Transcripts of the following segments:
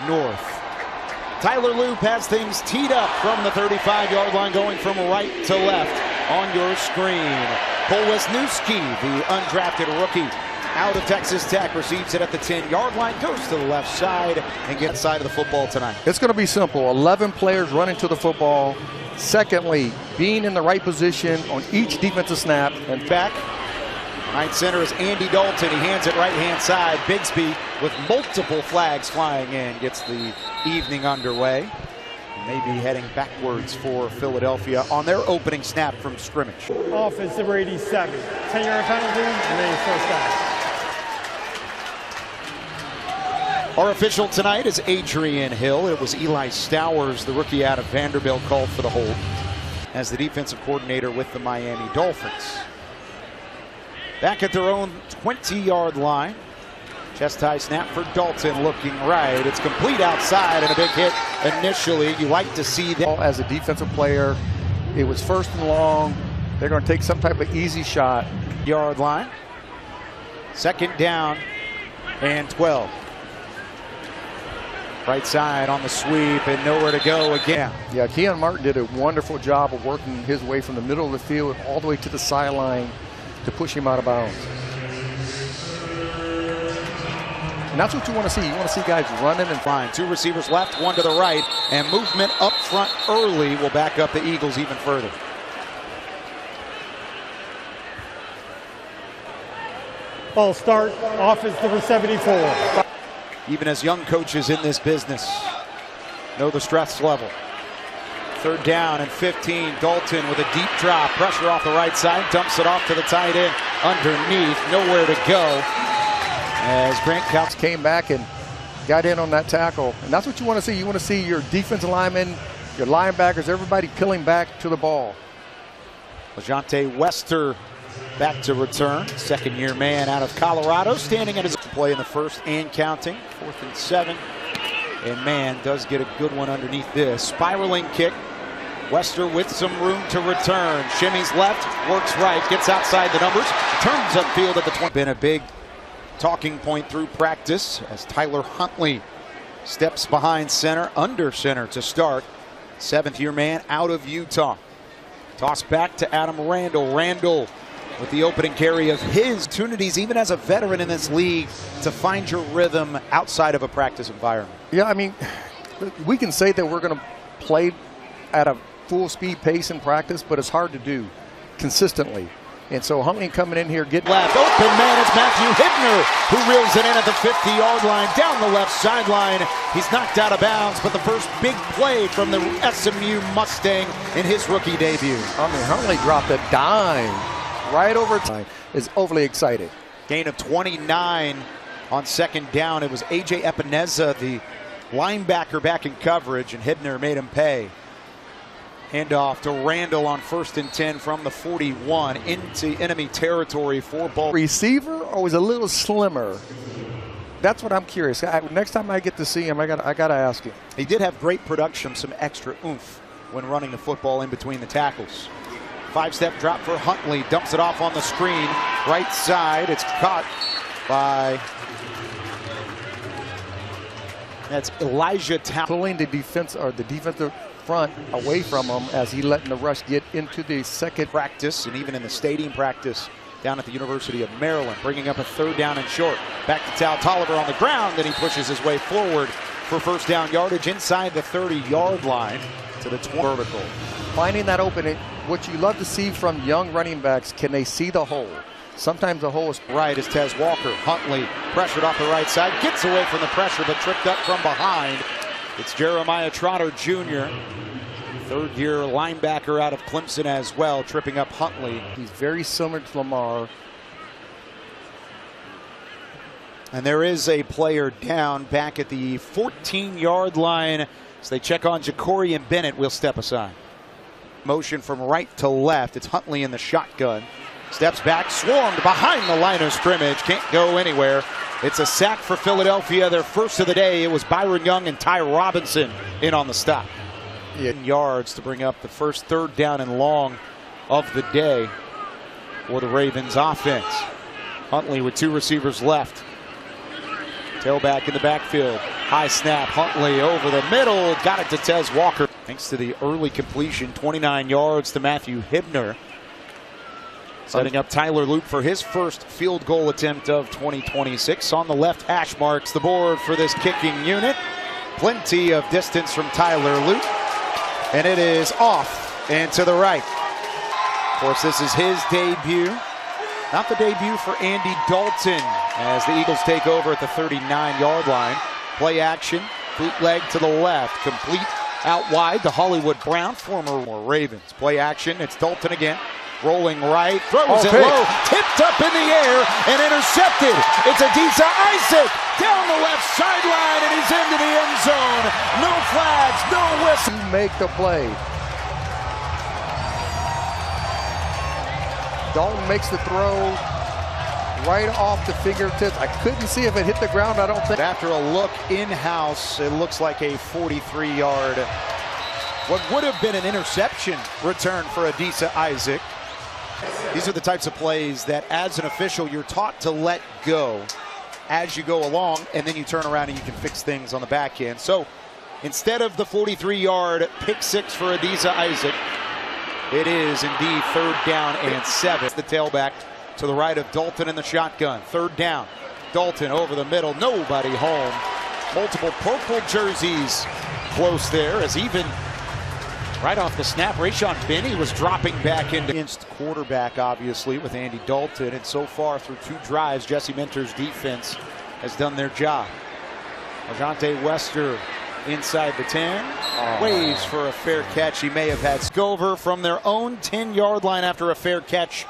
north. Tyler Loop has things teed up from the 35-yard line, going from right to left on your screen. Cole Wisniewski, the undrafted rookie out of Texas Tech, receives it at the 10-yard line, goes to the left side, and gets side of the football tonight. It's going to be simple. 11 players running to the football. Secondly, being in the right position on each defensive snap. And back, right center is Andy Dalton. He hands it right-hand side. Bigsby, with multiple flags flying in, gets the evening underway. Maybe heading backwards for Philadelphia on their opening snap from scrimmage. Offense number 87. 10-yard penalty, and then first down. Our official tonight is Adrian Hill. It was Eli Stowers, the rookie out of Vanderbilt, called for the hold as the defensive coordinator with the Miami Dolphins. Back at their own 20-yard line. Chest high snap for Dalton, looking right. It's complete outside and a big hit initially. You like to see that. As a defensive player, it was 1st and long. They're going to take some type of easy shot. Yard line. 2nd down and 12. Right side on the sweep and nowhere to go again. Yeah, Keon Martin did a wonderful job of working his way from the middle of the field all the way to the sideline to push him out of bounds. And that's what you want to see. You want to see guys running and flying. 2 receivers left, 1 to the right, and movement up front early will back up the Eagles even further. Ball start, offense number 74. Even as young coaches in this business know the stress level. 3rd down and 15. Dalton with a deep drop. Pressure off the right side. Dumps it off to the tight end. Underneath. Nowhere to go. As Grant Couch came back and got in on that tackle. And that's what you want to see. You want to see your defensive linemen, your linebackers, everybody peeling back to the ball. LeJonte Wester back to return. 2nd-year man out of Colorado, standing at his play in the first and counting. 4th and 7. And man does get a good one underneath this. Spiraling kick. Wester with some room to return. Shimmies left, works right, gets outside the numbers, turns upfield at the 20. Been a big talking point through practice as Tyler Huntley steps behind center, under center to start. 7th-year man out of Utah. Toss back to Adam Randall. Randall with the opening carry of his opportunities, even as a veteran in this league, to find your rhythm outside of a practice environment. Yeah, I mean, we can say that we're going to play at a full speed pace in practice, but it's hard to do consistently. And so Huntley coming in here, getting left open man, it's Matthew Hibner who reels it in at the 50-yard line down the left sideline. He's knocked out of bounds, but the first big play from the SMU Mustang in his rookie debut. I mean, Huntley dropped a dime right over time. Is overly excited. Gain of 29 on 2nd down. It was A.J. Epineza, the linebacker, back in coverage, and Hibner made him pay. Handoff to Randall on 1st and 10 from the 41 into enemy territory for ball. Receiver or was a little slimmer? That's what I'm curious. Next time I get to see him, I got to ask him. He did have great production, some extra oomph when running the football in between the tackles. 5-step drop for Huntley, dumps it off on the screen, right side. It's caught by, that's Elijah Town. Pulling the defense or the defensive front away from him as he letting the rush get into the second practice, and even in the stadium practice down at the University of Maryland, bringing up a 3rd down and short. Back to Tal Tolliver on the ground, then he pushes his way forward for 1st down yardage inside the 30-yard line to the 20 vertical. Finding that opening, what you love to see from young running backs, can they see the hole? Sometimes the hole is right as Tez Walker. Huntley pressured off the right side, gets away from the pressure, but tripped up from behind. It's Jeremiah Trotter Jr., 3rd-year linebacker out of Clemson as well, tripping up Huntley. He's very similar to Lamar. And there is a player down back at the 14-yard line as they check on Jacorian Bennett. Will step aside. Motion from right to left. It's Huntley in the shotgun. Steps back, swarmed behind the line of scrimmage. Can't go anywhere. It's a sack for Philadelphia, their first of the day. It was Byron Young and Ty Robinson in on the stop. 10 yards to bring up the first 3rd down and long of the day for the Ravens offense. Huntley with 2 receivers left. Tailback in the backfield. High snap, Huntley over the middle, got it to Tez Walker. Thanks to the early completion, 29 yards to Matthew Hibner. Setting up Tyler Loop for his first field goal attempt of 2026. On the left hash marks the board for this kicking unit. Plenty of distance from Tyler Loop. And it is off and to the right. Of course, this is his debut. Not the debut for Andy Dalton as the Eagles take over at the 39-yard line. Play action, bootleg to the left, complete out wide to Hollywood Brown, former Ravens. Play action, it's Dalton again, rolling right, throws it low, tipped up in the air and intercepted. It's Adisa Isaac down the left sideline and he's into the end zone. No flags, no whistle. Make the play. Dalton makes the throw right off the fingertips. I couldn't see if it hit the ground, I don't think. After a look in-house, it looks like a 43-yard, what would have been an interception return for Adisa Isaac. These are the types of plays that as an official you're taught to let go as you go along, and then you turn around and you can fix things on the back end. So instead of the 43-yard pick six for Adisa Isaac, it is indeed 3rd down and 7. The tailback to the right of Dalton in the shotgun. 3rd down. Dalton over the middle. Nobody home. Multiple purple jerseys close there as even right off the snap, Rayshon Benny was dropping back into against quarterback, obviously, with Andy Dalton. And so far through 2 drives, Jesse Minter's defense has done their job. LaJohntay Wester inside the 10, waves for a fair catch. He may have had Scover from their own 10-yard line after a fair catch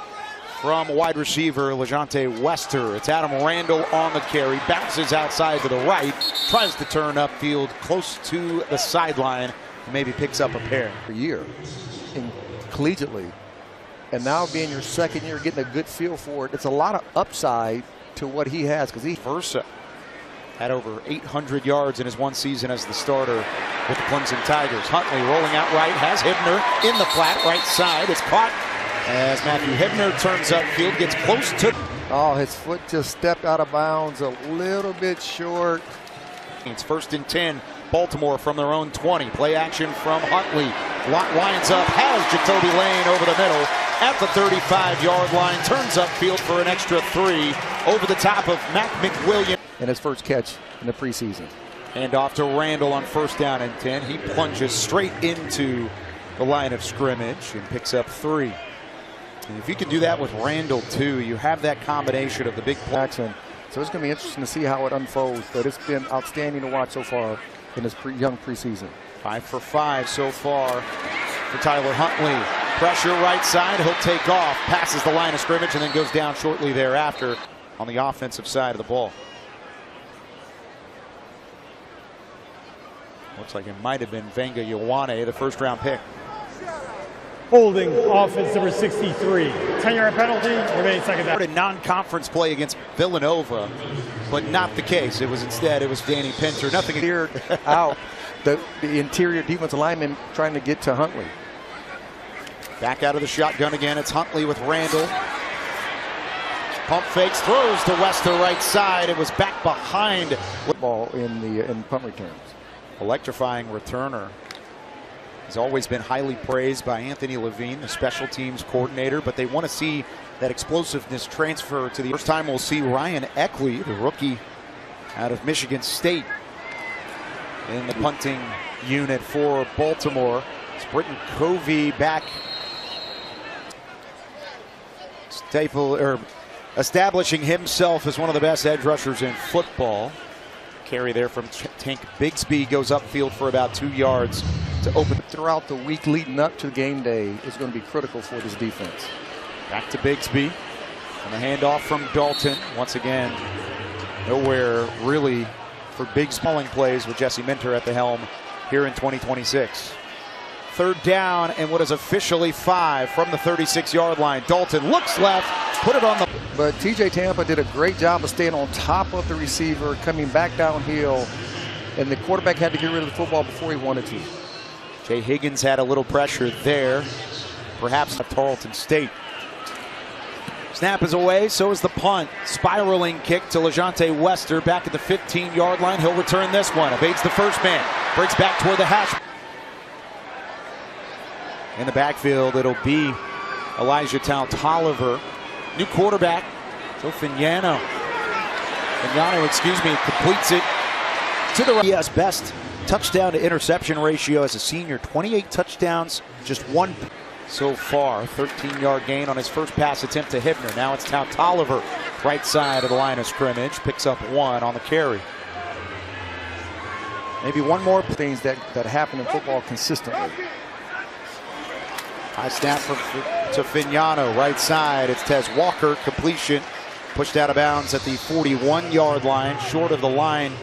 from wide receiver LaJohntay Wester. It's Adam Randall on the carry, bounces outside to the right, tries to turn upfield close to the sideline, maybe picks up a pair. Per year, collegiately, and now being your 2nd year, getting a good feel for it, it's a lot of upside to what he has because he Versa had over 800 yards in his 1 season as the starter with the Clemson Tigers. Huntley rolling out right, has Hibner in the flat right side. It's caught as Matthew Hibner turns upfield, gets close to. Oh, his foot just stepped out of bounds a little bit short. It's 1st and 10. Baltimore from their own 20. Play action from Huntley. Lines up, has Jacoby Lane over the middle at the 35-yard line. Turns upfield for an extra 3 over the top of Mac McWilliams. And his first catch in the preseason. And off to Randall on 1st down and 10. He plunges straight into the line of scrimmage and picks up 3. And if you can do that with Randall too, you have that combination of the big Jackson. So it's going to be interesting to see how it unfolds. But it's been outstanding to watch so far in his young preseason. 5 for 5 so far for Tyler Huntley. Pressure right side, he'll take off, passes the line of scrimmage and then goes down shortly thereafter on the offensive side of the ball. Looks like it might have been Venga Ioane, the 1st-round pick. Holding offense number 63. 10-yard penalty, remaining 2nd down. A non-conference play against Villanova, but not the case. It was Danny Pinter. Nothing cleared out. The interior defensive lineman trying to get to Huntley. Back out of the shotgun again. It's Huntley with Randall. Pump fakes, throws to Wester right side. It was back behind. Football in punt returns. Electrifying returner. He's always been highly praised by Anthony Levine, the special teams coordinator, but they want to see that explosiveness transfer to the first time we'll see Ryan Eckley, the rookie out of Michigan State, in the punting unit for Baltimore. It's Britton Covey back establishing himself as one of the best edge rushers in football. Carry there from Tank Bigsby goes upfield for about 2 yards to open. Throughout the week leading up to game day is going to be critical for this defense. Back to Bigsby. And the handoff from Dalton. Once again, nowhere really for big spalling plays with Jesse Minter at the helm here in 2026. 3rd down and what is officially 5 from the 36-yard line. Dalton looks left, put it on the. But TJ Tampa did a great job of staying on top of the receiver, coming back downhill, and the quarterback had to get rid of the football before he wanted to. Jay Higgins had a little pressure there, perhaps at Tarleton State. Snap is away, so is the punt. Spiraling kick to LeJohntay Wester back at the 15-yard line. He'll return this one. Evades the first man. Breaks back toward the hash. In the backfield, it'll be Elijah Tolliver. New quarterback, Joe Fignano. Completes it to the right. He has best touchdown to interception ratio as a senior. 28 touchdowns, just one so far. 13-yard gain on his first pass attempt to Hibner. Now it's Tolliver, right side of the line of scrimmage. Picks up one on the carry. Maybe one more things that happen in football consistently. High snap to Fignano, right side. It's Tez Walker, completion. Pushed out of bounds at the 41-yard line, short of the line